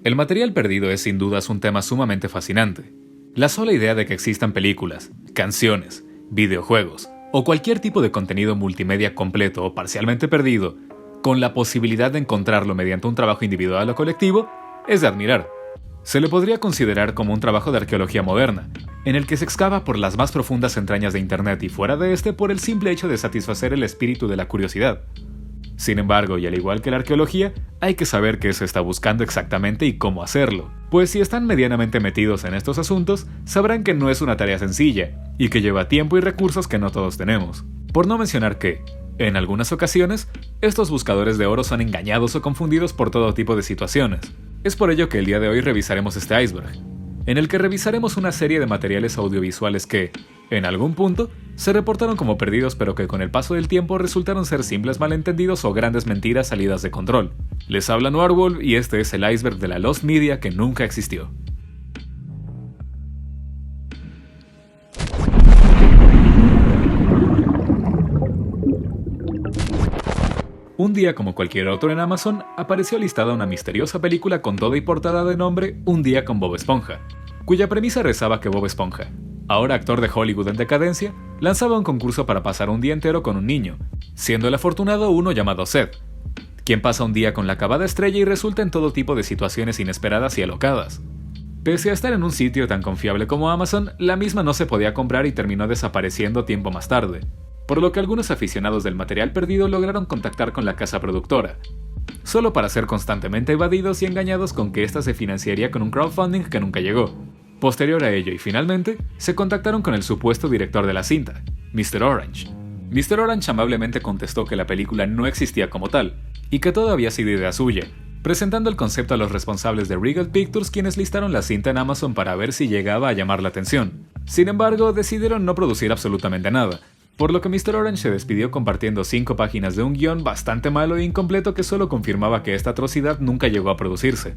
El material perdido es sin dudas un tema sumamente fascinante. La sola idea de que existan películas, canciones, videojuegos o cualquier tipo de contenido multimedia completo o parcialmente perdido, con la posibilidad de encontrarlo mediante un trabajo individual o colectivo, es de admirar. Se le podría considerar como un trabajo de arqueología moderna, en el que se excava por las más profundas entrañas de Internet y fuera de este por el simple hecho de satisfacer el espíritu de la curiosidad. Sin embargo, y al igual que la arqueología, hay que saber qué se está buscando exactamente y cómo hacerlo, pues si están medianamente metidos en estos asuntos, sabrán que no es una tarea sencilla, y que lleva tiempo y recursos que no todos tenemos. Por no mencionar que, en algunas ocasiones, estos buscadores de oro son engañados o confundidos por todo tipo de situaciones. Es por ello que el día de hoy revisaremos este iceberg, en el que revisaremos una serie de materiales audiovisuales que, en algún punto, se reportaron como perdidos pero que con el paso del tiempo resultaron ser simples malentendidos o grandes mentiras salidas de control. Les habla Noirwolf y este es el iceberg de la Lost Media que nunca existió. Un día como cualquier otro en Amazon, apareció listada una misteriosa película con toda y portada de nombre Un día con Bob Esponja, cuya premisa rezaba que Bob Esponja, ahora actor de Hollywood en decadencia, lanzaba un concurso para pasar un día entero con un niño, siendo el afortunado uno llamado Seth, quien pasa un día con la acabada estrella y resulta en todo tipo de situaciones inesperadas y alocadas. Pese a estar en un sitio tan confiable como Amazon, la misma no se podía comprar y terminó desapareciendo tiempo más tarde, por lo que algunos aficionados del material perdido lograron contactar con la casa productora, solo para ser constantemente evadidos y engañados con que ésta se financiaría con un crowdfunding que nunca llegó. Posterior a ello y finalmente, se contactaron con el supuesto director de la cinta, Mr. Orange. Mr. Orange amablemente contestó que la película no existía como tal, y que todo había sido idea suya, presentando el concepto a los responsables de Regal Pictures, quienes listaron la cinta en Amazon para ver si llegaba a llamar la atención. Sin embargo, decidieron no producir absolutamente nada, por lo que Mr. Orange se despidió compartiendo 5 páginas de un guión bastante malo e incompleto que solo confirmaba que esta atrocidad nunca llegó a producirse.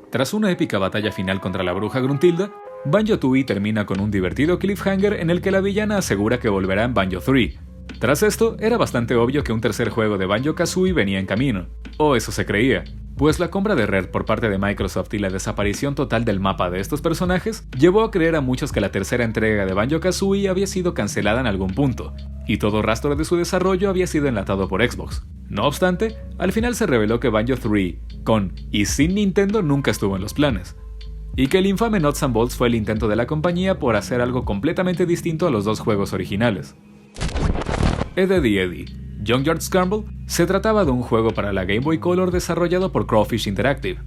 Tras una épica batalla final contra la bruja Gruntilda, Banjo-Tooie termina con un divertido cliffhanger en el que la villana asegura que volverá en Banjo-3. Tras esto, era bastante obvio que un tercer juego de Banjo-Kazooie venía en camino, o eso se creía, pues la compra de Rare por parte de Microsoft y la desaparición total del mapa de estos personajes llevó a creer a muchos que la tercera entrega de Banjo-Kazooie había sido cancelada en algún punto, y todo rastro de su desarrollo había sido enlatado por Xbox. No obstante, al final se reveló que Banjo-3, con y sin Nintendo, nunca estuvo en los planes, y que el infame Nuts and Bolts fue el intento de la compañía por hacer algo completamente distinto a los dos juegos originales. Ed, Edd y Eddy, Junkyard Scramble, se trataba de un juego para la Game Boy Color desarrollado por Crawfish Interactive,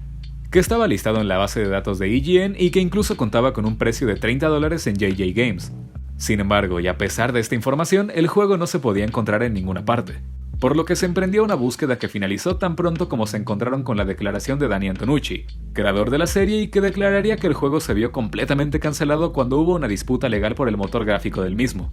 que estaba listado en la base de datos de IGN y que incluso contaba con un precio de $30 en JJ Games. Sin embargo, y a pesar de esta información, el juego no se podía encontrar en ninguna parte, por lo que se emprendió una búsqueda que finalizó tan pronto como se encontraron con la declaración de Danny Antonucci, creador de la serie, y que declararía que el juego se vio completamente cancelado cuando hubo una disputa legal por el motor gráfico del mismo.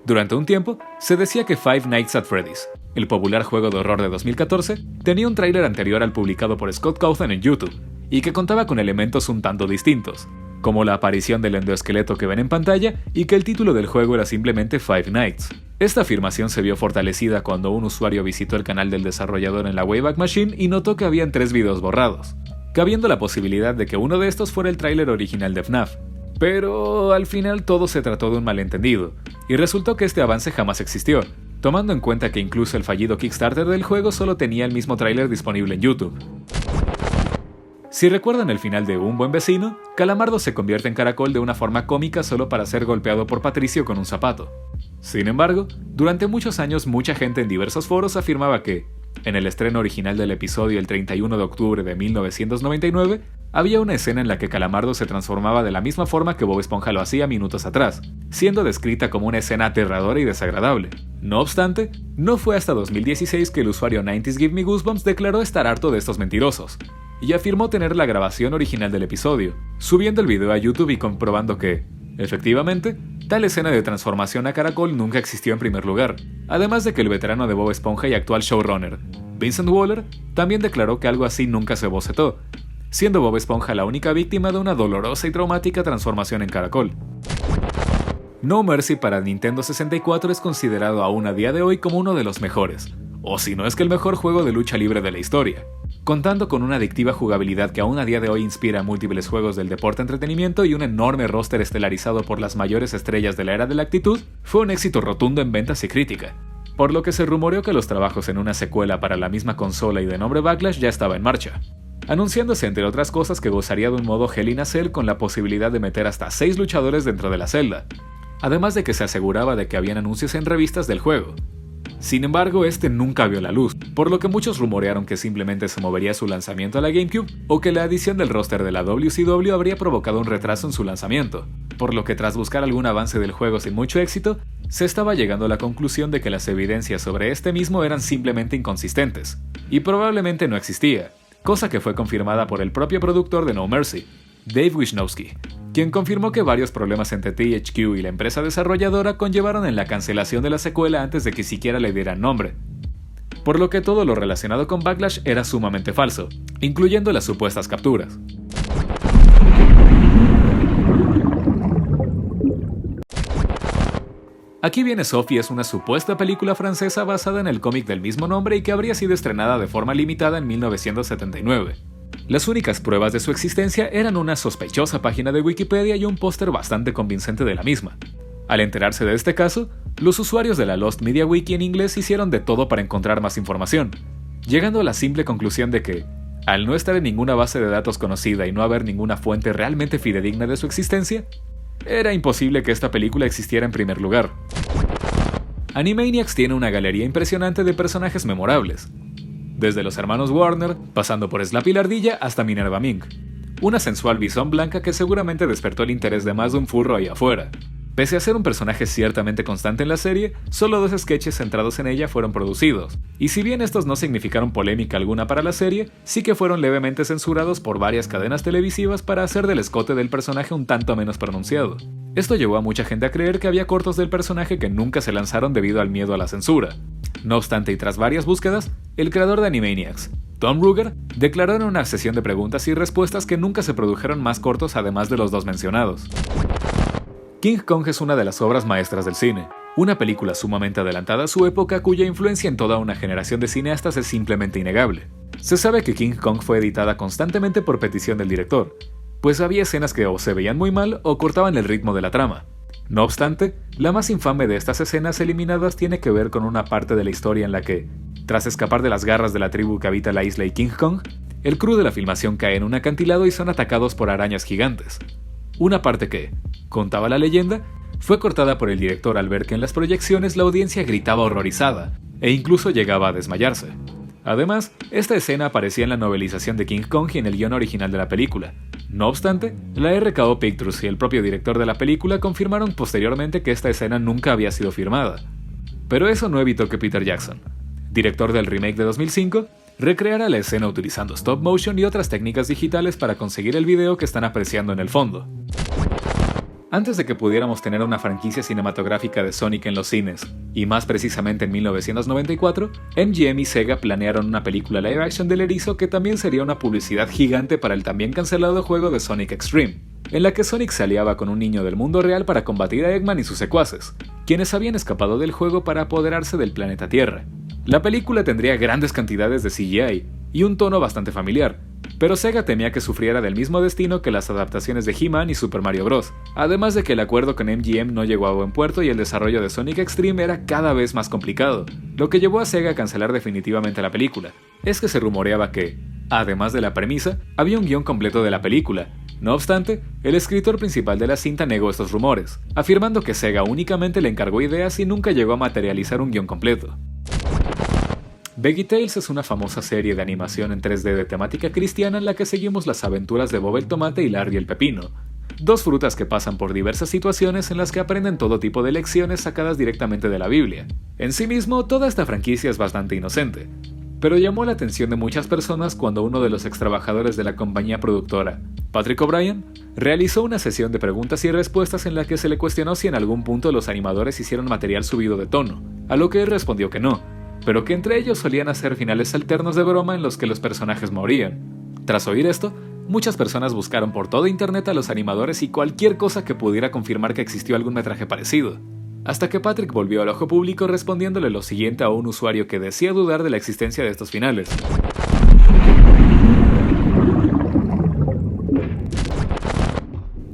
Durante un tiempo, se decía que Five Nights at Freddy's, el popular juego de horror de 2014, tenía un tráiler anterior al publicado por Scott Cawthon en YouTube, y que contaba con elementos un tanto distintos, como la aparición del endoesqueleto que ven en pantalla y que el título del juego era simplemente Five Nights. Esta afirmación se vio fortalecida cuando un usuario visitó el canal del desarrollador en la Wayback Machine y notó que habían 3 videos borrados, cabiendo la posibilidad de que uno de estos fuera el tráiler original de FNAF. Pero al final todo se trató de un malentendido, y resultó que este avance jamás existió, tomando en cuenta que incluso el fallido Kickstarter del juego solo tenía el mismo tráiler disponible en YouTube. Si recuerdan el final de Un Buen Vecino, Calamardo se convierte en caracol de una forma cómica solo para ser golpeado por Patricio con un zapato. Sin embargo, durante muchos años mucha gente en diversos foros afirmaba que, en el estreno original del episodio el 31 de octubre de 1999, había una escena en la que Calamardo se transformaba de la misma forma que Bob Esponja lo hacía minutos atrás, siendo descrita como una escena aterradora y desagradable. No obstante, no fue hasta 2016 que el usuario 90s Give Me Goosebumps declaró estar harto de estos mentirosos, y afirmó tener la grabación original del episodio, subiendo el video a YouTube y comprobando que, efectivamente, tal escena de transformación a caracol nunca existió en primer lugar, además de que el veterano de Bob Esponja y actual showrunner, Vincent Waller, también declaró que algo así nunca se bocetó, siendo Bob Esponja la única víctima de una dolorosa y traumática transformación en caracol. No Mercy para Nintendo 64 es considerado aún a día de hoy como uno de los mejores, o si no es que el mejor juego de lucha libre de la historia. Contando con una adictiva jugabilidad que aún a día de hoy inspira a múltiples juegos del deporte entretenimiento y un enorme roster estelarizado por las mayores estrellas de la era de la actitud, fue un éxito rotundo en ventas y crítica, por lo que se rumoreó que los trabajos en una secuela para la misma consola y de nombre Backlash ya estaba en marcha, anunciándose entre otras cosas que gozaría de un modo Hell in a Cell con la posibilidad de meter hasta 6 luchadores dentro de la celda, además de que se aseguraba de que habían anuncios en revistas del juego. Sin embargo, este nunca vio la luz, por lo que muchos rumorearon que simplemente se movería su lanzamiento a la GameCube o que la adición del roster de la WCW habría provocado un retraso en su lanzamiento, por lo que tras buscar algún avance del juego sin mucho éxito, se estaba llegando a la conclusión de que las evidencias sobre este mismo eran simplemente inconsistentes, y probablemente no existía, cosa que fue confirmada por el propio productor de No Mercy, Dave Wisnowski, quien confirmó que varios problemas entre THQ y la empresa desarrolladora conllevaron en la cancelación de la secuela antes de que siquiera le dieran nombre, por lo que todo lo relacionado con Backlash era sumamente falso, incluyendo las supuestas capturas. Aquí viene Sophie es una supuesta película francesa basada en el cómic del mismo nombre y que habría sido estrenada de forma limitada en 1979. Las únicas pruebas de su existencia eran una sospechosa página de Wikipedia y un póster bastante convincente de la misma. Al enterarse de este caso, los usuarios de la Lost Media Wiki en inglés hicieron de todo para encontrar más información, llegando a la simple conclusión de que, al no estar en ninguna base de datos conocida y no haber ninguna fuente realmente fidedigna de su existencia, era imposible que esta película existiera en primer lugar. Animaniacs tiene una galería impresionante de personajes memorables, desde los hermanos Warner, pasando por Slappy la ardilla hasta Minerva Mink, una sensual bisón blanca que seguramente despertó el interés de más de un furro ahí afuera. Pese a ser un personaje ciertamente constante en la serie, solo 2 sketches centrados en ella fueron producidos, y si bien estos no significaron polémica alguna para la serie, sí que fueron levemente censurados por varias cadenas televisivas para hacer del escote del personaje un tanto menos pronunciado. Esto llevó a mucha gente a creer que había cortos del personaje que nunca se lanzaron debido al miedo a la censura. No obstante, y tras varias búsquedas, el creador de Animaniacs, Tom Ruegger, declaró en una sesión de preguntas y respuestas que nunca se produjeron más cortos además de los 2 mencionados. King Kong es una de las obras maestras del cine, una película sumamente adelantada a su época cuya influencia en toda una generación de cineastas es simplemente innegable. Se sabe que King Kong fue editada constantemente por petición del director, pues había escenas que o se veían muy mal o cortaban el ritmo de la trama. No obstante, la más infame de estas escenas eliminadas tiene que ver con una parte de la historia en la que, tras escapar de las garras de la tribu que habita la isla y King Kong, el crew de la filmación cae en un acantilado y son atacados por arañas gigantes. Una parte que, contaba la leyenda, fue cortada por el director al ver que en las proyecciones la audiencia gritaba horrorizada, e incluso llegaba a desmayarse. Además, esta escena aparecía en la novelización de King Kong y en el guión original de la película. No obstante, la RKO Pictures y el propio director de la película confirmaron posteriormente que esta escena nunca había sido filmada. Pero eso no evitó que Peter Jackson, director del remake de 2005, recreara la escena utilizando stop motion y otras técnicas digitales para conseguir el video que están apreciando en el fondo. Antes de que pudiéramos tener una franquicia cinematográfica de Sonic en los cines, y más precisamente en 1994, MGM y Sega planearon una película live action del erizo que también sería una publicidad gigante para el también cancelado juego de Sonic Extreme, en la que Sonic se aliaba con un niño del mundo real para combatir a Eggman y sus secuaces, quienes habían escapado del juego para apoderarse del planeta Tierra. La película tendría grandes cantidades de CGI y un tono bastante familiar, pero Sega temía que sufriera del mismo destino que las adaptaciones de He-Man y Super Mario Bros., además de que el acuerdo con MGM no llegó a buen puerto y el desarrollo de Sonic Extreme era cada vez más complicado, lo que llevó a Sega a cancelar definitivamente la película. Es que se rumoreaba que, además de la premisa, había un guión completo de la película. No obstante, el escritor principal de la cinta negó estos rumores, afirmando que Sega únicamente le encargó ideas y nunca llegó a materializar un guión completo. Veggie Tales es una famosa serie de animación en 3D de temática cristiana en la que seguimos las aventuras de Bob el Tomate y Larry el Pepino, 2 frutas que pasan por diversas situaciones en las que aprenden todo tipo de lecciones sacadas directamente de la Biblia. En sí mismo, toda esta franquicia es bastante inocente, pero llamó la atención de muchas personas cuando uno de los extrabajadores de la compañía productora, Patrick O'Brien, realizó una sesión de preguntas y respuestas en la que se le cuestionó si en algún punto los animadores hicieron material subido de tono, a lo que él respondió que no, pero que entre ellos solían hacer finales alternos de broma en los que los personajes morían. Tras oír esto, muchas personas buscaron por todo internet a los animadores y cualquier cosa que pudiera confirmar que existió algún metraje parecido. hasta que Patrick volvió al ojo público respondiéndole lo siguiente a un usuario que decía dudar de la existencia de estos finales.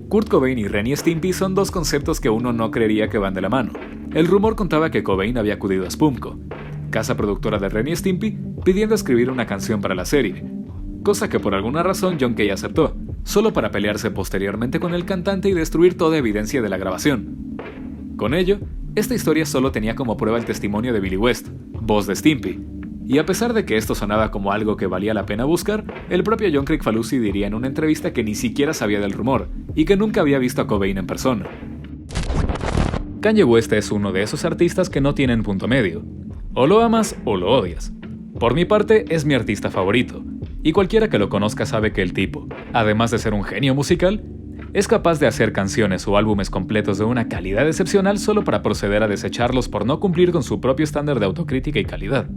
Kurt Cobain y Ren y Stimpy son dos conceptos que uno no creería que van de la mano. El rumor contaba que Cobain había acudido a Spumco, casa productora de Ren y Stimpy, pidiendo escribir una canción para la serie, cosa que por alguna razón John Kay aceptó, solo para pelearse posteriormente con el cantante y destruir toda evidencia de la grabación. Con ello, esta historia solo tenía como prueba el testimonio de Billy West, voz de Stimpy, y a pesar de que esto sonaba como algo que valía la pena buscar, el propio John Kricfalusi diría en una entrevista que ni siquiera sabía del rumor, y que nunca había visto a Cobain en persona. Kanye West es uno de esos artistas que no tienen punto medio. O lo amas o lo odias. Por mi parte, es mi artista favorito, y cualquiera que lo conozca sabe que el tipo, además de ser un genio musical, es capaz de hacer canciones o álbumes completos de una calidad excepcional solo para proceder a desecharlos por no cumplir con su propio estándar de autocrítica y calidad.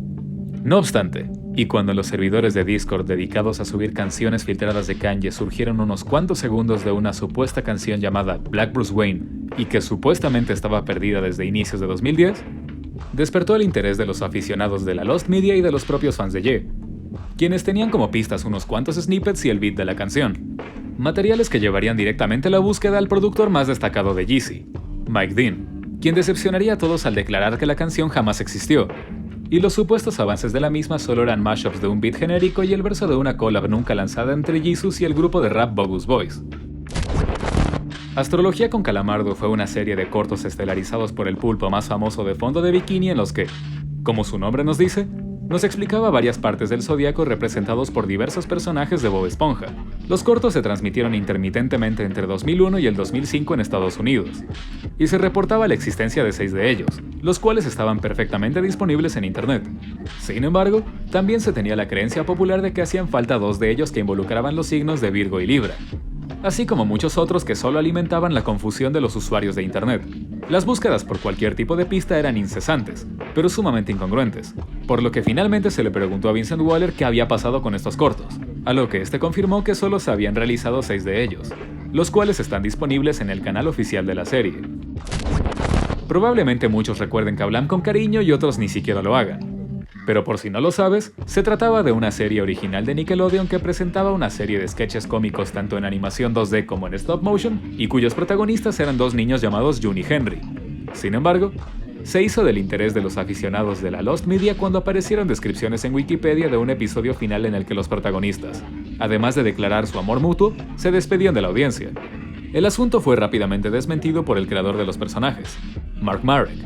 No obstante, y cuando en los servidores de Discord dedicados a subir canciones filtradas de Kanye surgieron unos cuantos segundos de una supuesta canción llamada Black Bruce Wayne y que supuestamente estaba perdida desde inicios de 2010, despertó el interés de los aficionados de la Lost Media y de los propios fans de Ye, quienes tenían como pistas unos cuantos snippets y el beat de la canción, materiales que llevarían directamente la búsqueda al productor más destacado de Yeezy, Mike Dean, quien decepcionaría a todos al declarar que la canción jamás existió, y los supuestos avances de la misma solo eran mashups de un beat genérico y el verso de una collab nunca lanzada entre Jesus y el grupo de rap Bogus Boys. Astrología con Calamardo fue una serie de cortos estelarizados por el pulpo más famoso de fondo de bikini en los que, como su nombre nos dice, nos explicaba varias partes del zodiaco representados por diversos personajes de Bob Esponja. Los cortos se transmitieron intermitentemente entre 2001 y el 2005 en Estados Unidos, y se reportaba la existencia de 6 de ellos, los cuales estaban perfectamente disponibles en internet. Sin embargo, también se tenía la creencia popular de que hacían falta 2 de ellos que involucraban los signos de Virgo y Libra, así como muchos otros que solo alimentaban la confusión de los usuarios de internet. Las búsquedas por cualquier tipo de pista eran incesantes, pero sumamente incongruentes, por lo que finalmente se le preguntó a Vincent Waller qué había pasado con estos cortos, a lo que este confirmó que solo se habían realizado 6 de ellos, los cuales están disponibles en el canal oficial de la serie. Probablemente muchos recuerden Kablam con cariño y otros ni siquiera lo hagan. Pero por si no lo sabes, se trataba de una serie original de Nickelodeon que presentaba una serie de sketches cómicos tanto en animación 2D como en stop motion, y cuyos protagonistas eran 2 niños llamados June y Henry. Sin embargo, se hizo del interés de los aficionados de la Lost Media cuando aparecieron descripciones en Wikipedia de un episodio final en el que los protagonistas, además de declarar su amor mutuo, se despedían de la audiencia. El asunto fue rápidamente desmentido por el creador de los personajes, Mark Marek,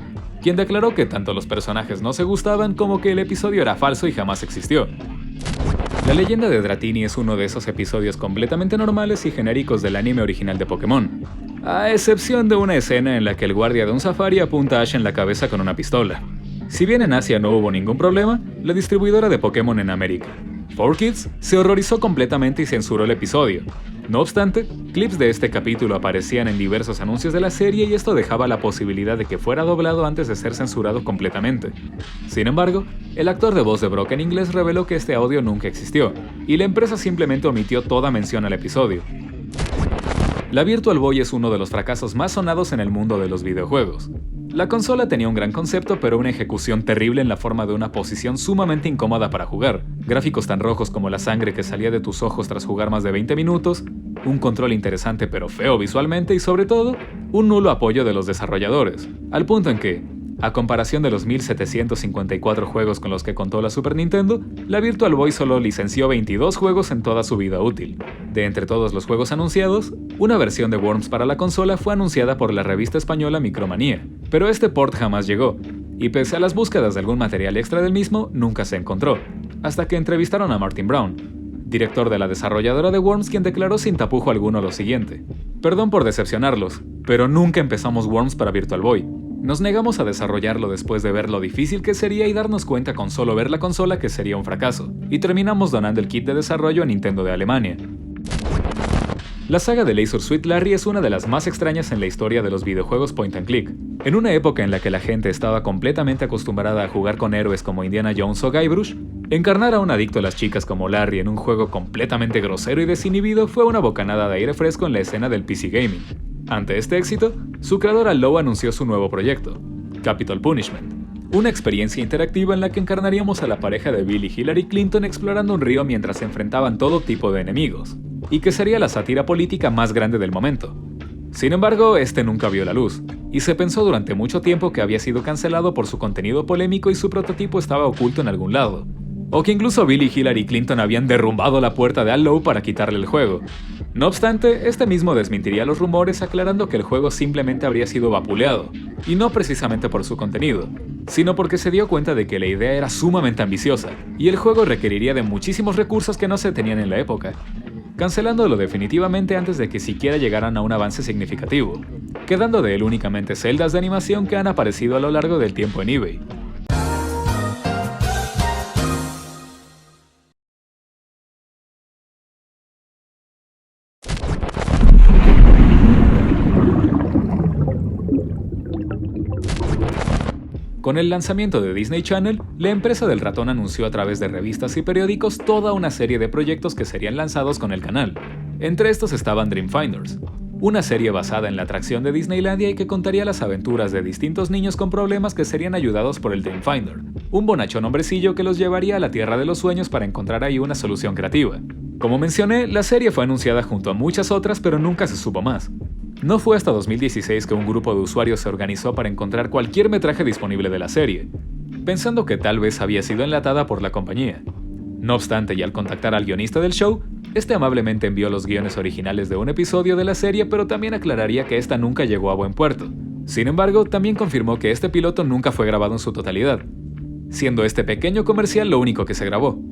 quien declaró que tanto los personajes no se gustaban como que el episodio era falso y jamás existió. La leyenda de Dratini es uno de esos episodios completamente normales y genéricos del anime original de Pokémon, a excepción de una escena en la que el guardia de un safari apunta a Ash en la cabeza con una pistola. Si bien en Asia no hubo ningún problema, la distribuidora de Pokémon en América, 4Kids, se horrorizó completamente y censuró el episodio. No obstante, clips de este capítulo aparecían en diversos anuncios de la serie y esto dejaba la posibilidad de que fuera doblado antes de ser censurado completamente. Sin embargo, el actor de voz de Brock en inglés reveló que este audio nunca existió, y la empresa simplemente omitió toda mención al episodio. La Virtual Boy es uno de los fracasos más sonados en el mundo de los videojuegos. La consola tenía un gran concepto, pero una ejecución terrible en la forma de una posición sumamente incómoda para jugar, gráficos tan rojos como la sangre que salía de tus ojos tras jugar más de 20 minutos, un control interesante pero feo visualmente y sobre todo, un nulo apoyo de los desarrolladores, al punto en que, a comparación de los 1754 juegos con los que contó la Super Nintendo, la Virtual Boy solo licenció 22 juegos en toda su vida útil. De entre todos los juegos anunciados, una versión de Worms para la consola fue anunciada por la revista española Micromanía, pero este port jamás llegó, y pese a las búsquedas de algún material extra del mismo, nunca se encontró, hasta que entrevistaron a Martin Brown, director de la desarrolladora de Worms, quien declaró sin tapujo alguno lo siguiente: "Perdón por decepcionarlos, pero nunca empezamos Worms para Virtual Boy. Nos negamos a desarrollarlo después de ver lo difícil que sería y darnos cuenta con solo ver la consola que sería un fracaso, y terminamos donando el kit de desarrollo a Nintendo de Alemania". La saga de Laser Suite Larry es una de las más extrañas en la historia de los videojuegos point and click. En una época en la que la gente estaba completamente acostumbrada a jugar con héroes como Indiana Jones o Guybrush, encarnar a un adicto a las chicas como Larry en un juego completamente grosero y desinhibido fue una bocanada de aire fresco en la escena del PC gaming. Ante este éxito, su creadora Lowe anunció su nuevo proyecto, Capital Punishment, una experiencia interactiva en la que encarnaríamos a la pareja de Bill y Hillary Clinton explorando un río mientras se enfrentaban todo tipo de enemigos, y que sería la sátira política más grande del momento. Sin embargo, este nunca vio la luz, y se pensó durante mucho tiempo que había sido cancelado por su contenido polémico y su prototipo estaba oculto en algún lado, o que incluso Bill y Hillary Clinton habían derrumbado la puerta de Al Lowe para quitarle el juego. No obstante, este mismo desmentiría los rumores aclarando que el juego simplemente habría sido vapuleado, y no precisamente por su contenido, sino porque se dio cuenta de que la idea era sumamente ambiciosa, y el juego requeriría de muchísimos recursos que no se tenían en la época, cancelándolo definitivamente antes de que siquiera llegaran a un avance significativo, quedando de él únicamente celdas de animación que han aparecido a lo largo del tiempo en eBay. Con el lanzamiento de Disney Channel, la empresa del ratón anunció a través de revistas y periódicos toda una serie de proyectos que serían lanzados con el canal. Entre estos estaban Dreamfinders, una serie basada en la atracción de Disneylandia y que contaría las aventuras de distintos niños con problemas que serían ayudados por el Dreamfinder, un bonachón hombrecillo que los llevaría a la Tierra de los Sueños para encontrar ahí una solución creativa. Como mencioné, la serie fue anunciada junto a muchas otras, pero nunca se supo más. No fue hasta 2016 que un grupo de usuarios se organizó para encontrar cualquier metraje disponible de la serie, pensando que tal vez había sido enlatada por la compañía. No obstante, y al contactar al guionista del show, este amablemente envió los guiones originales de un episodio de la serie, pero también aclararía que esta nunca llegó a buen puerto. Sin embargo, también confirmó que este piloto nunca fue grabado en su totalidad, siendo este pequeño comercial lo único que se grabó.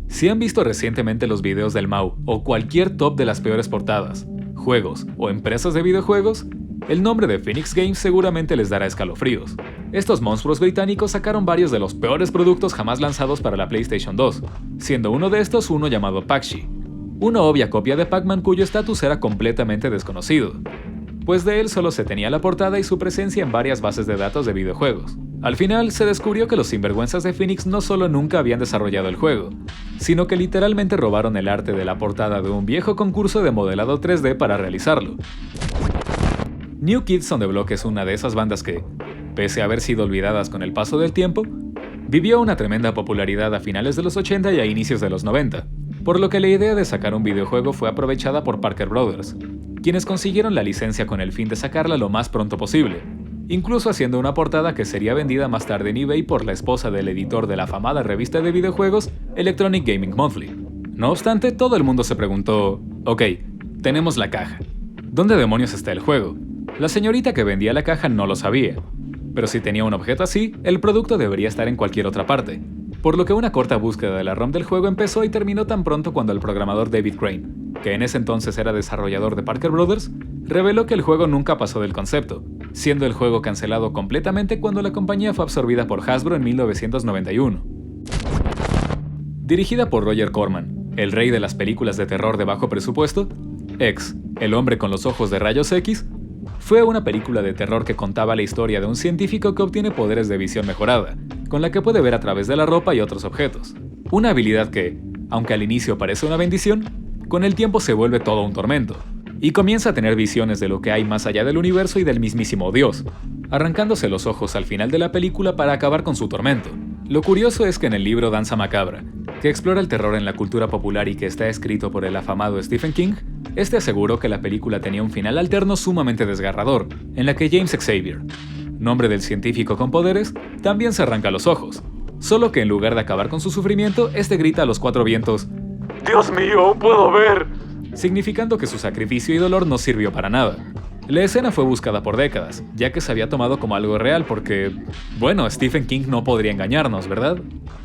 Si han visto recientemente los videos del MAU o cualquier top de las peores portadas, juegos o empresas de videojuegos, el nombre de Phoenix Games seguramente les dará escalofríos. Estos monstruos británicos sacaron varios de los peores productos jamás lanzados para la PlayStation 2, siendo uno de estos uno llamado Pac-She, una obvia copia de Pac-Man cuyo estatus era completamente desconocido, pues de él solo se tenía la portada y su presencia en varias bases de datos de videojuegos. Al final, se descubrió que los sinvergüenzas de Phoenix no solo nunca habían desarrollado el juego, sino que literalmente robaron el arte de la portada de un viejo concurso de modelado 3D para realizarlo. New Kids on the Block es una de esas bandas que, pese a haber sido olvidadas con el paso del tiempo, vivió una tremenda popularidad a finales de los 80 y a inicios de los 90, por lo que la idea de sacar un videojuego fue aprovechada por Parker Brothers, quienes consiguieron la licencia con el fin de sacarla lo más pronto posible, incluso haciendo una portada que sería vendida más tarde en eBay por la esposa del editor de la afamada revista de videojuegos Electronic Gaming Monthly. No obstante, todo el mundo se preguntó, ok, tenemos la caja, ¿dónde demonios está el juego? La señorita que vendía la caja no lo sabía, pero si tenía un objeto así, el producto debería estar en cualquier otra parte, por lo que una corta búsqueda de la ROM del juego empezó y terminó tan pronto cuando el programador David Crane, que en ese entonces era desarrollador de Parker Brothers, reveló que el juego nunca pasó del concepto, siendo el juego cancelado completamente cuando la compañía fue absorbida por Hasbro en 1991. Dirigida por Roger Corman, el rey de las películas de terror de bajo presupuesto, X, el hombre con los ojos de rayos X, fue una película de terror que contaba la historia de un científico que obtiene poderes de visión mejorada, con la que puede ver a través de la ropa y otros objetos. Una habilidad que, aunque al inicio parece una bendición, con el tiempo se vuelve todo un tormento, y comienza a tener visiones de lo que hay más allá del universo y del mismísimo Dios, arrancándose los ojos al final de la película para acabar con su tormento. Lo curioso es que en el libro Danza Macabra, que explora el terror en la cultura popular y que está escrito por el afamado Stephen King, este aseguró que la película tenía un final alterno sumamente desgarrador, en la que James Xavier, nombre del científico con poderes, también se arranca los ojos, solo que en lugar de acabar con su sufrimiento, este grita a los cuatro vientos, ¡Dios mío, aún puedo ver!, significando que su sacrificio y dolor no sirvió para nada. La escena fue buscada por décadas, ya que se había tomado como algo real porque, bueno, Stephen King no podría engañarnos, ¿verdad?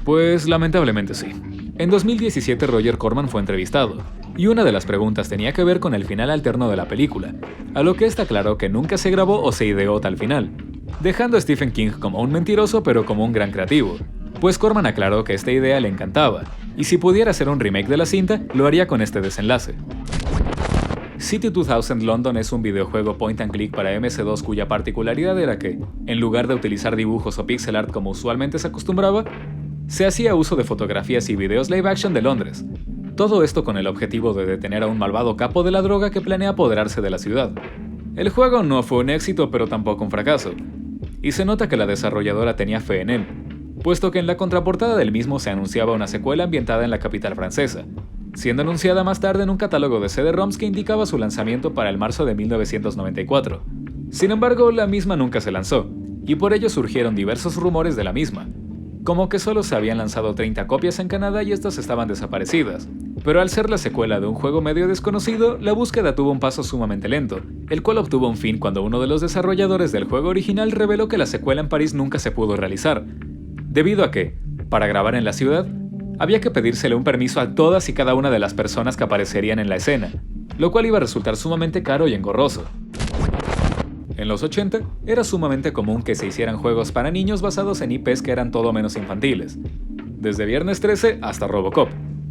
Pues lamentablemente sí. En 2017 Roger Corman fue entrevistado, y una de las preguntas tenía que ver con el final alterno de la película, a lo que éste aclaró que nunca se grabó o se ideó tal final, dejando a Stephen King como un mentiroso pero como un gran creativo, pues Corman aclaró que esta idea le encantaba, y si pudiera hacer un remake de la cinta, lo haría con este desenlace. City 2000 London es un videojuego point and click para MS2 cuya particularidad era que, en lugar de utilizar dibujos o pixel art como usualmente se acostumbraba, se hacía uso de fotografías y videos live action de Londres, Todo esto con el objetivo de detener a un malvado capo de la droga que planea apoderarse de la ciudad. El juego no fue un éxito, pero tampoco un fracaso, y se nota que la desarrolladora tenía fe en él, puesto que en la contraportada del mismo se anunciaba una secuela ambientada en la capital francesa, siendo anunciada más tarde en un catálogo de CD-ROMs que indicaba su lanzamiento para el marzo de 1994. Sin embargo, la misma nunca se lanzó, y por ello surgieron diversos rumores de la misma, como que solo se habían lanzado 30 copias en Canadá y estas estaban desaparecidas. Pero al ser la secuela de un juego medio desconocido, la búsqueda tuvo un paso sumamente lento, el cual obtuvo un fin cuando uno de los desarrolladores del juego original reveló que la secuela en París nunca se pudo realizar, debido a que, para grabar en la ciudad, había que pedírsele un permiso a todas y cada una de las personas que aparecerían en la escena, lo cual iba a resultar sumamente caro y engorroso. En los 80, era sumamente común que se hicieran juegos para niños basados en IPs que eran todo menos infantiles, desde Viernes 13 hasta Robocop.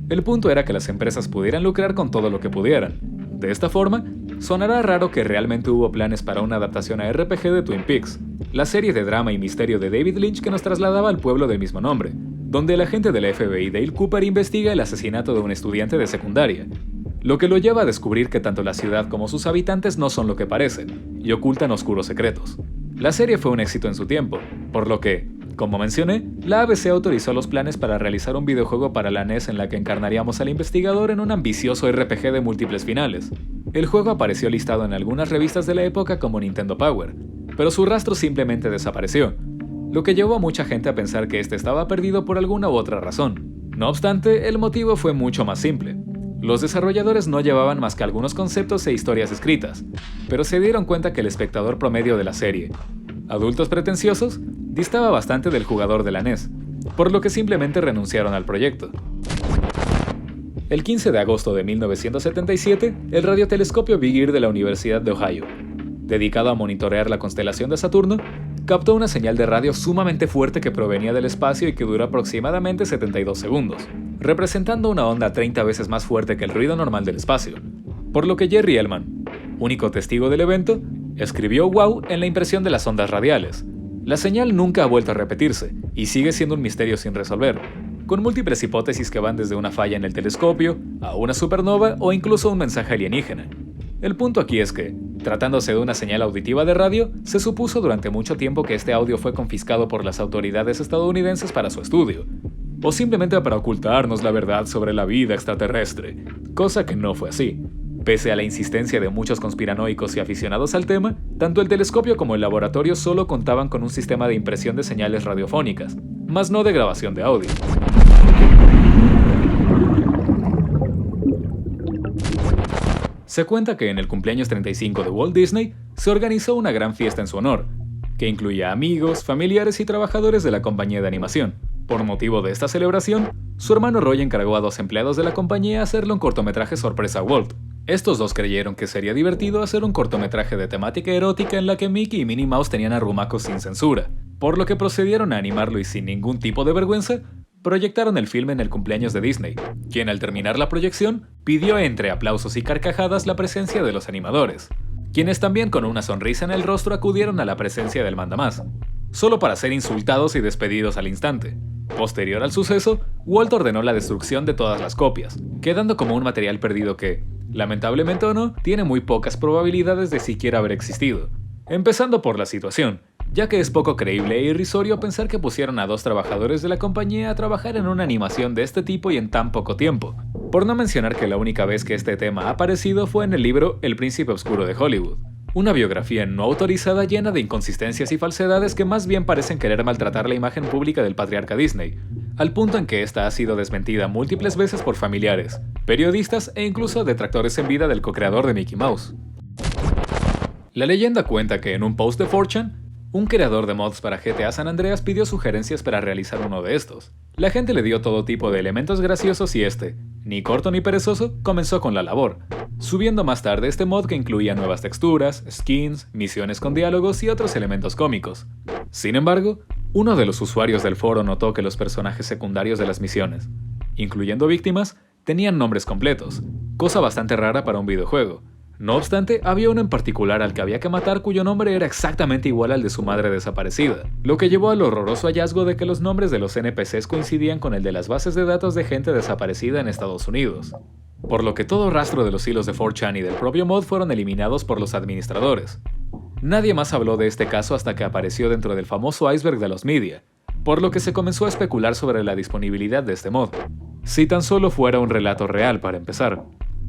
El punto era que las empresas pudieran lucrar con todo lo que pudieran. De esta forma, sonará raro que realmente hubo planes para una adaptación a RPG de Twin Peaks, la serie de drama y misterio de David Lynch que nos trasladaba al pueblo del mismo nombre, donde el agente de la FBI Dale Cooper investiga el asesinato de un estudiante de secundaria, lo que lo lleva a descubrir que tanto la ciudad como sus habitantes no son lo que parecen, y ocultan oscuros secretos. La serie fue un éxito en su tiempo, por lo que, como mencioné, la ABC autorizó los planes para realizar un videojuego para la NES en la que encarnaríamos al investigador en un ambicioso RPG de múltiples finales. El juego apareció listado en algunas revistas de la época como Nintendo Power, pero su rastro simplemente desapareció, lo que llevó a mucha gente a pensar que este estaba perdido por alguna u otra razón. No obstante, el motivo fue mucho más simple. Los desarrolladores no llevaban más que algunos conceptos e historias escritas, pero se dieron cuenta que el espectador promedio de la serie, adultos pretenciosos, distaba bastante del jugador de la NES, por lo que simplemente renunciaron al proyecto. El 15 de agosto de 1977, el radiotelescopio Big Ear de la Universidad de Ohio, dedicado a monitorear la constelación de Saturno, captó una señal de radio sumamente fuerte que provenía del espacio y que duró aproximadamente 72 segundos, representando una onda 30 veces más fuerte que el ruido normal del espacio, por lo que Jerry Ellman, único testigo del evento, escribió "wow" en la impresión de las ondas radiales. La señal nunca ha vuelto a repetirse, y sigue siendo un misterio sin resolver, con múltiples hipótesis que van desde una falla en el telescopio, a una supernova o incluso un mensaje alienígena. El punto aquí es que, tratándose de una señal auditiva de radio, se supuso durante mucho tiempo que este audio fue confiscado por las autoridades estadounidenses para su estudio, o simplemente para ocultarnos la verdad sobre la vida extraterrestre, cosa que no fue así. Pese a la insistencia de muchos conspiranoicos y aficionados al tema, tanto el telescopio como el laboratorio solo contaban con un sistema de impresión de señales radiofónicas, más no de grabación de audio. Se cuenta que en el cumpleaños 35 de Walt Disney se organizó una gran fiesta en su honor, que incluía amigos, familiares y trabajadores de la compañía de animación. Por motivo de esta celebración, su hermano Roy encargó a 2 empleados de la compañía hacerle un cortometraje sorpresa a Walt. Estos 2 creyeron que sería divertido hacer un cortometraje de temática erótica en la que Mickey y Minnie Mouse tenían arrumacos sin censura, por lo que procedieron a animarlo y sin ningún tipo de vergüenza, proyectaron el filme en el cumpleaños de Disney, quien al terminar la proyección pidió entre aplausos y carcajadas la presencia de los animadores, quienes también con una sonrisa en el rostro acudieron a la presencia del mandamás, solo para ser insultados y despedidos al instante. Posterior al suceso, Walt ordenó la destrucción de todas las copias, quedando como un material perdido que, lamentablemente o no, tiene muy pocas probabilidades de siquiera haber existido. Empezando por la situación, ya que es poco creíble e irrisorio pensar que pusieron a 2 trabajadores de la compañía a trabajar en una animación de este tipo y en tan poco tiempo. Por no mencionar que la única vez que este tema ha aparecido fue en el libro El Príncipe Oscuro de Hollywood, una biografía no autorizada llena de inconsistencias y falsedades que más bien parecen querer maltratar la imagen pública del patriarca Disney, al punto en que esta ha sido desmentida múltiples veces por familiares, periodistas e incluso detractores en vida del co-creador de Mickey Mouse. La leyenda cuenta que en un post de 4chan, un creador de mods para GTA San Andreas pidió sugerencias para realizar uno de estos. La gente le dio todo tipo de elementos graciosos y este, ni corto ni perezoso, comenzó con la labor, subiendo más tarde este mod que incluía nuevas texturas, skins, misiones con diálogos y otros elementos cómicos. Sin embargo, uno de los usuarios del foro notó que los personajes secundarios de las misiones, incluyendo víctimas, tenían nombres completos, cosa bastante rara para un videojuego, No obstante, había uno en particular al que había que matar cuyo nombre era exactamente igual al de su madre desaparecida, lo que llevó al horroroso hallazgo de que los nombres de los NPCs coincidían con el de las bases de datos de gente desaparecida en Estados Unidos. Por lo que todo rastro de los hilos de 4chan y del propio mod fueron eliminados por los administradores. Nadie más habló de este caso hasta que apareció dentro del famoso iceberg de los media, por lo que se comenzó a especular sobre la disponibilidad de este mod, si tan solo fuera un relato real para empezar,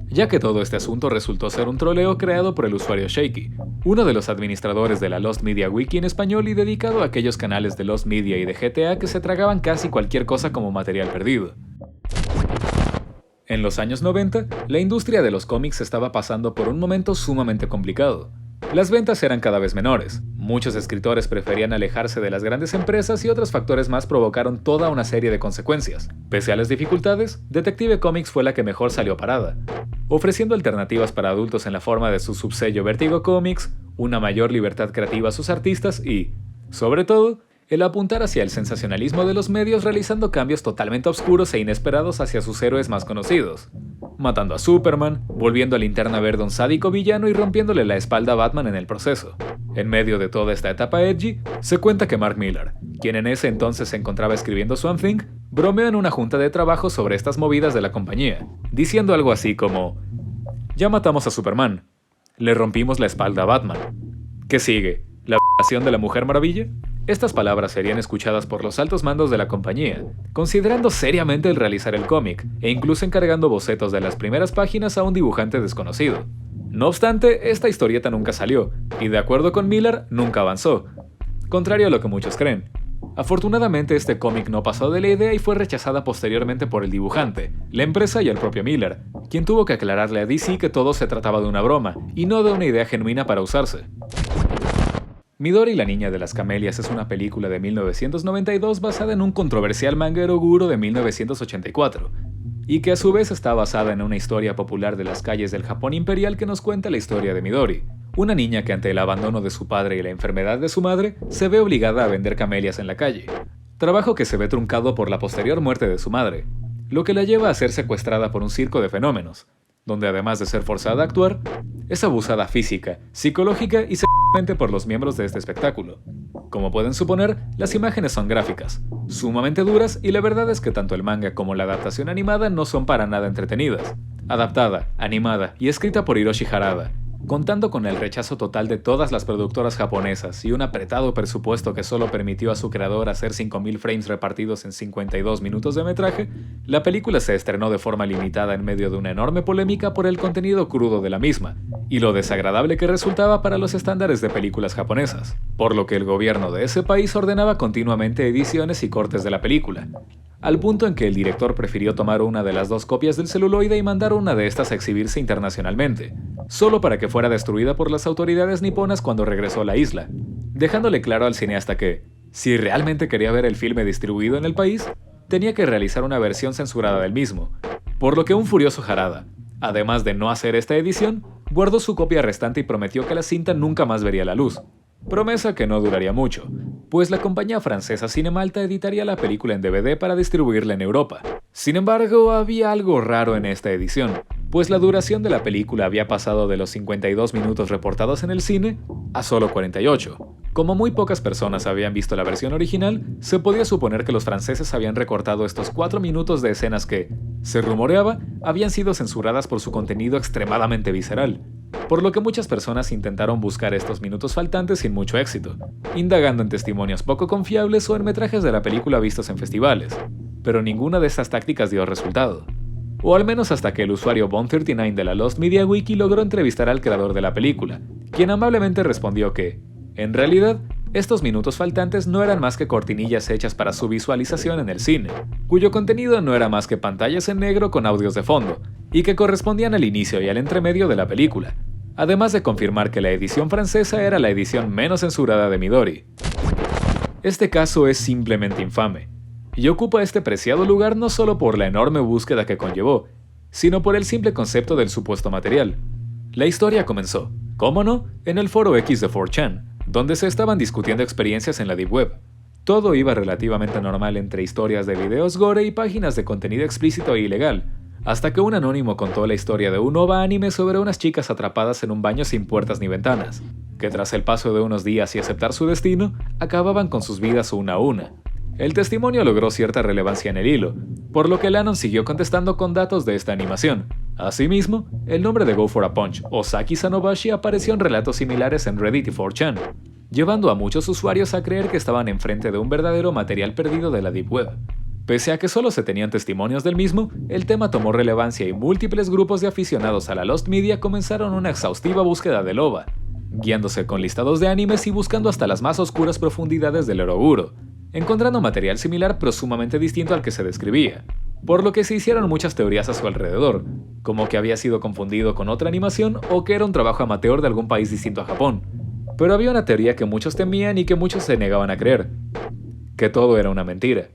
ya que todo este asunto resultó ser un troleo creado por el usuario Shaky, uno de los administradores de la Lost Media Wiki en español y dedicado a aquellos canales de Lost Media y de GTA que se tragaban casi cualquier cosa como material perdido. En los años 90, la industria de los cómics estaba pasando por un momento sumamente complicado. Las ventas eran cada vez menores, muchos escritores preferían alejarse de las grandes empresas y otros factores más provocaron toda una serie de consecuencias. Pese a las dificultades, Detective Comics fue la que mejor salió parada, ofreciendo alternativas para adultos en la forma de su subsello Vertigo Comics, una mayor libertad creativa a sus artistas y, sobre todo, el apuntar hacia el sensacionalismo de los medios realizando cambios totalmente oscuros e inesperados hacia sus héroes más conocidos, matando a Superman, volviendo a Linterna Verde un sádico villano y rompiéndole la espalda a Batman en el proceso. En medio de toda esta etapa edgy, se cuenta que Mark Millar, quien en ese entonces se encontraba escribiendo Swamp Thing, bromeó en una junta de trabajo sobre estas movidas de la compañía, diciendo algo así como: "Ya matamos a Superman, le rompimos la espalda a Batman. ¿Qué sigue? ¿La violación de la Mujer Maravilla?". Estas palabras serían escuchadas por los altos mandos de la compañía, considerando seriamente el realizar el cómic, e incluso encargando bocetos de las primeras páginas a un dibujante desconocido. No obstante, esta historieta nunca salió, y de acuerdo con Millar, nunca avanzó, contrario a lo que muchos creen. Afortunadamente este cómic no pasó de la idea y fue rechazada posteriormente por el dibujante, la empresa y el propio Millar, quien tuvo que aclararle a DC que todo se trataba de una broma, y no de una idea genuina para usarse. Midori la niña de las camelias es una película de 1992 basada en un controversial manga eroguro de 1984, y que a su vez está basada en una historia popular de las calles del Japón imperial que nos cuenta la historia de Midori, una niña que ante el abandono de su padre y la enfermedad de su madre, se ve obligada a vender camelias en la calle, trabajo que se ve truncado por la posterior muerte de su madre, lo que la lleva a ser secuestrada por un circo de fenómenos, donde además de ser forzada a actuar, es abusada física, psicológica y sexualmente por los miembros de este espectáculo. Como pueden suponer, las imágenes son gráficas, sumamente duras y la verdad es que tanto el manga como la adaptación animada no son para nada entretenidas. Adaptada, animada y escrita por Hiroshi Harada, contando con el rechazo total de todas las productoras japonesas y un apretado presupuesto que solo permitió a su creador hacer 5000 frames repartidos en 52 minutos de metraje, la película se estrenó de forma limitada en medio de una enorme polémica por el contenido crudo de la misma, y lo desagradable que resultaba para los estándares de películas japonesas, por lo que el gobierno de ese país ordenaba continuamente ediciones y cortes de la película, al punto en que el director prefirió tomar una de las dos copias del celuloide y mandar una de estas a exhibirse internacionalmente, solo para que fuera destruida por las autoridades niponas cuando regresó a la isla, dejándole claro al cineasta que, si realmente quería ver el filme distribuido en el país, tenía que realizar una versión censurada del mismo, por lo que un furioso Harada, además de no hacer esta edición, guardó su copia restante y prometió que la cinta nunca más vería la luz. Promesa que no duraría mucho, pues la compañía francesa Cinemalta editaría la película en DVD para distribuirla en Europa. Sin embargo, había algo raro en esta edición, pues la duración de la película había pasado de los 52 minutos reportados en el cine a solo 48. Como muy pocas personas habían visto la versión original, se podía suponer que los franceses habían recortado estos 4 minutos de escenas que, se rumoreaba, habían sido censuradas por su contenido extremadamente visceral, por lo que muchas personas intentaron buscar estos minutos faltantes sin mucho éxito, indagando en testimonios poco confiables o en metrajes de la película vistos en festivales, pero ninguna de estas tácticas dio resultado. O al menos hasta que el usuario Bone39 de la Lost Media Wiki logró entrevistar al creador de la película, quien amablemente respondió que, en realidad, estos minutos faltantes no eran más que cortinillas hechas para su visualización en el cine, cuyo contenido no era más que pantallas en negro con audios de fondo, y que correspondían al inicio y al entremedio de la película, además de confirmar que la edición francesa era la edición menos censurada de Midori. Este caso es simplemente infame, y ocupa este preciado lugar no solo por la enorme búsqueda que conllevó, sino por el simple concepto del supuesto material. La historia comenzó, cómo no, en el foro X de 4chan, donde se estaban discutiendo experiencias en la Deep Web. Todo iba relativamente normal entre historias de videos gore y páginas de contenido explícito e ilegal, hasta que un anónimo contó la historia de un OVA anime sobre unas chicas atrapadas en un baño sin puertas ni ventanas, que tras el paso de unos días y aceptar su destino, acababan con sus vidas una a una. El testimonio logró cierta relevancia en el hilo, por lo que Lannon siguió contestando con datos de esta animación. Asimismo, el nombre de Go for a Punch o Saki Sanobashi apareció en relatos similares en Reddit y 4chan, llevando a muchos usuarios a creer que estaban enfrente de un verdadero material perdido de la Deep Web. Pese a que solo se tenían testimonios del mismo, el tema tomó relevancia y múltiples grupos de aficionados a la Lost Media comenzaron una exhaustiva búsqueda del OVA, guiándose con listados de animes y buscando hasta las más oscuras profundidades del Oroguro, encontrando material similar pero sumamente distinto al que se describía, por lo que se hicieron muchas teorías a su alrededor, como que había sido confundido con otra animación o que era un trabajo amateur de algún país distinto a Japón. Pero había una teoría que muchos temían y que muchos se negaban a creer, que todo era una mentira.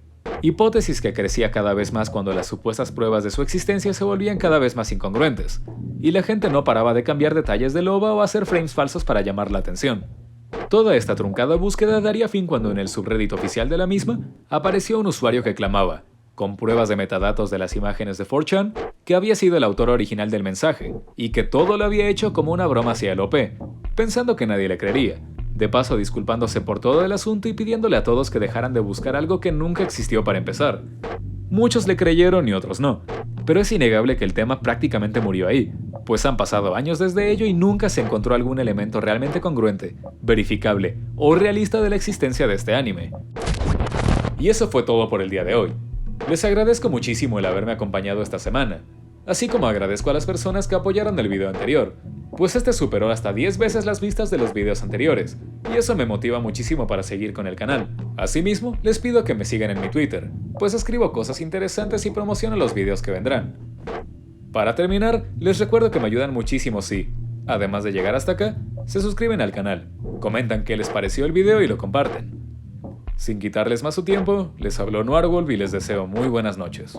Hipótesis que crecía cada vez más cuando las supuestas pruebas de su existencia se volvían cada vez más incongruentes, y la gente no paraba de cambiar detalles del OVA o hacer frames falsos para llamar la atención. Toda esta truncada búsqueda daría fin cuando en el subreddit oficial de la misma apareció un usuario que clamaba, con pruebas de metadatos de las imágenes de 4chan, que había sido el autor original del mensaje, y que todo lo había hecho como una broma hacia el OP, pensando que nadie le creería, de paso disculpándose por todo el asunto y pidiéndole a todos que dejaran de buscar algo que nunca existió para empezar. Muchos le creyeron y otros no, pero es innegable que el tema prácticamente murió ahí, pues han pasado años desde ello y nunca se encontró algún elemento realmente congruente, verificable o realista de la existencia de este anime. Y eso fue todo por el día de hoy. Les agradezco muchísimo el haberme acompañado esta semana, así como agradezco a las personas que apoyaron el video anterior, pues este superó hasta 10 veces las vistas de los videos anteriores, y eso me motiva muchísimo para seguir con el canal. Asimismo, les pido que me sigan en mi Twitter, pues escribo cosas interesantes y promociono los videos que vendrán. Para terminar, les recuerdo que me ayudan muchísimo si, además de llegar hasta acá, se suscriben al canal, comentan qué les pareció el video y lo comparten. Sin quitarles más su tiempo, les habló Noirwolf y les deseo muy buenas noches.